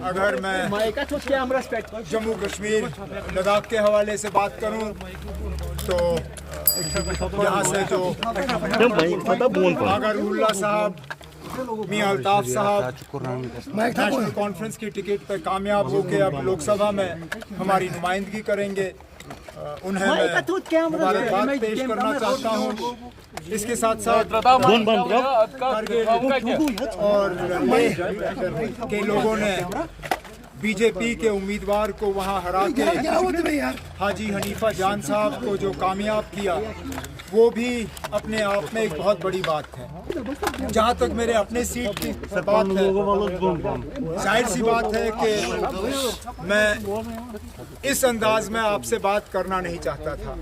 अगर मैं जम्मू कश्मीर लद्दाख के हवाले से बात करूं तो यहाँ से जो आगा रूहुल्लाह साहब, मियां अल्ताफ साहब नेशनल कॉन्फ्रेंस की टिकट पर कामयाब होकर अब लोकसभा में हमारी नुमाइंदगी करेंगे, उन्हें मैं मुबारकबाद पेश करना चाहता हूँ। इसके साथ साथ और के लोगों ने बीजेपी के उम्मीदवार को वहां हरा के हाजी हनीफा जान साहब को जो कामयाब किया, वो भी अपने आप में एक बहुत बड़ी बात है। जहां तक मेरे अपने सीट की बात है, जाहिर सी बात है कि मैं इस अंदाज में आपसे बात करना नहीं चाहता था।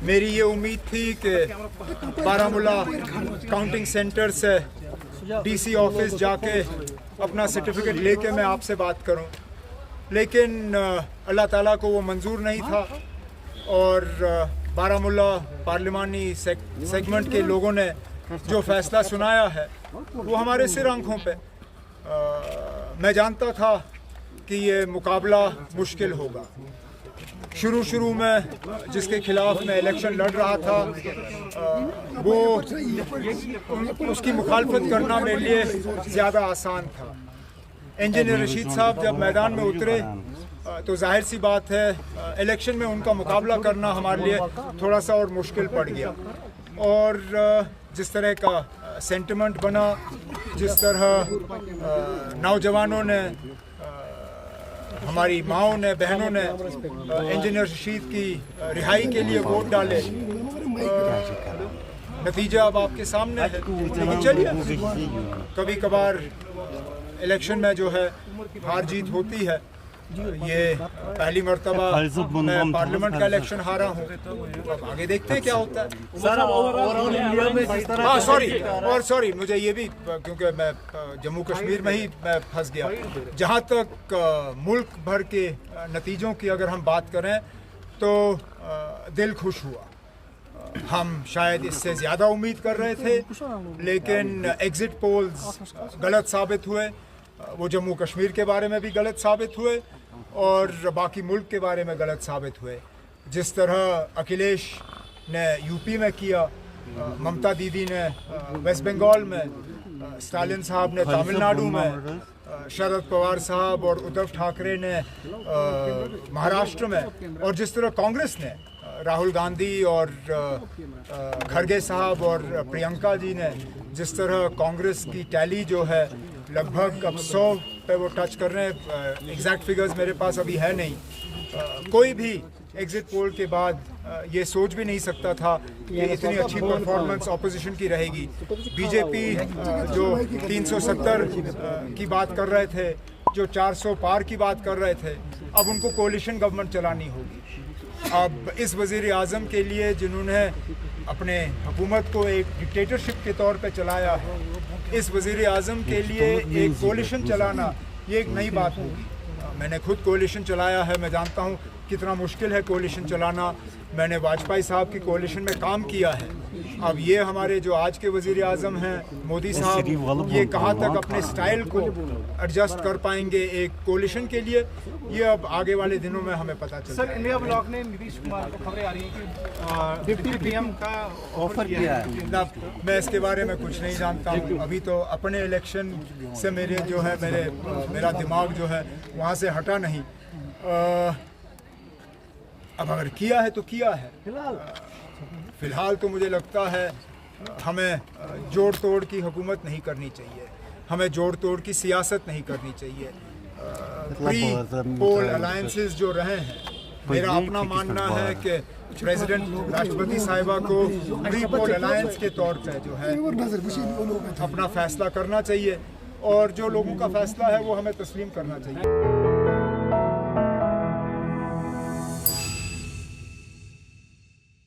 मेरी ये उम्मीद थी कि बारामूला काउंटिंग सेंटर से डीसी ऑफिस जाके अपना सर्टिफिकेट लेके मैं आपसे बात करूं, लेकिन अल्लाह ताला को वो मंजूर नहीं था और बारामूला पार्लिमानी सेगमेंट के लोगों ने जो फैसला सुनाया है वो हमारे सिर आंखों पे। मैं जानता था कि ये मुकाबला मुश्किल होगा। शुरू में जिसके खिलाफ मैं इलेक्शन लड़ रहा था वो उसकी मुखालफत करना मेरे लिए ज़्यादा आसान था। इंजीनियर रशीद साहब जब मैदान में उतरे तो जाहिर सी बात है इलेक्शन में उनका मुकाबला करना हमारे लिए थोड़ा सा और मुश्किल पड़ गया। और जिस तरह का सेंटिमेंट बना, जिस तरह नौजवानों ने, हमारी माओं ने, बहनों ने इंजीनियर रशीद की रिहाई के लिए वोट डाले, नतीजा अब आपके सामने है। लेकिन चलिए, कभी कभार इलेक्शन में जो है हार जीत होती है। ये पहली मर्तबा मैं पार्लियामेंट का इलेक्शन हारा हूँ, अब आगे देखते हैं क्या होता है। सॉरी मुझे ये भी, क्योंकि मैं जम्मू कश्मीर में ही मैं फंस गया। जहाँ तक मुल्क भर के नतीजों की अगर हम बात करें तो दिल खुश हुआ। हम शायद इससे ज़्यादा उम्मीद कर रहे थे, लेकिन एग्ज़िट पोल्स गलत साबित हुए। वो जम्मू कश्मीर के बारे में भी गलत साबित हुए और बाकी मुल्क के बारे में गलत साबित हुए। जिस तरह अखिलेश ने यूपी में किया, ममता दीदी ने वेस्ट बंगाल में, स्टालिन साहब ने तमिलनाडु में, शरद पवार साहब और उद्धव ठाकरे ने महाराष्ट्र में, और जिस तरह कांग्रेस ने राहुल गांधी और खड़गे साहब और प्रियंका जी ने, जिस तरह कांग्रेस की टैली जो है लगभग अब 100 पे वो टच कर रहे हैं। एग्जैक्ट फिगर्स मेरे पास अभी है नहीं। कोई भी एग्जिट पोल के बाद ये सोच भी नहीं सकता था कि इतनी अच्छी परफॉर्मेंस ऑपोजिशन की रहेगी। बीजेपी जो 370 की बात कर रहे थे, जो 400 पार की बात कर रहे थे, अब उनको कोलिशन गवर्नमेंट चलानी होगी। अब इस वज़ीर आज़म के लिए, जिन्होंने अपने हुकूमत को एक डिक्टेटरशिप के तौर पे चलाया है, इस वज़ीर आज़म के लिए एक कोलिशन चलाना ये एक नई बात होगी। मैंने खुद कोलिशन चलाया है, मैं जानता हूँ कितना मुश्किल है कोलिशन चलाना। मैंने वाजपेयी साहब की कोलिशन में काम किया है। अब ये हमारे जो आज के वज़ीर आज़म हैं मोदी साहब, ये कहाँ तक अपने स्टाइल को एडजस्ट कर पाएंगे एक कोलिशन के लिए, ये अब आगे वाले दिनों में हमें पता चलेगा। सर, इंडिया ब्लॉक ने नीतीश कुमार को खबरें आ रही हैं कि डिप्टी पीएम का ऑफर किया है। ना, मैं इसके बारे में कुछ नहीं जानता हूँ। अभी तो अपने इलेक्शन से मेरा दिमाग जो है वहाँ से हटा नहीं। अब अगर किया है तो किया है। फिलहाल तो मुझे लगता है हमें जोड़ तोड़ की हुकूमत नहीं करनी चाहिए, हमें जोड़ तोड़ की सियासत नहीं करनी चाहिए। प्री पोल अलायंसेस जो रहे हैं, मेरा अपना मानना है कि प्रेसिडेंट राष्ट्रपति साहिबा को प्री पोल अलायंस के तौर पे जो है अपना फैसला करना चाहिए, और जो लोगों का फैसला है वो हमें तस्लीम करना चाहिए।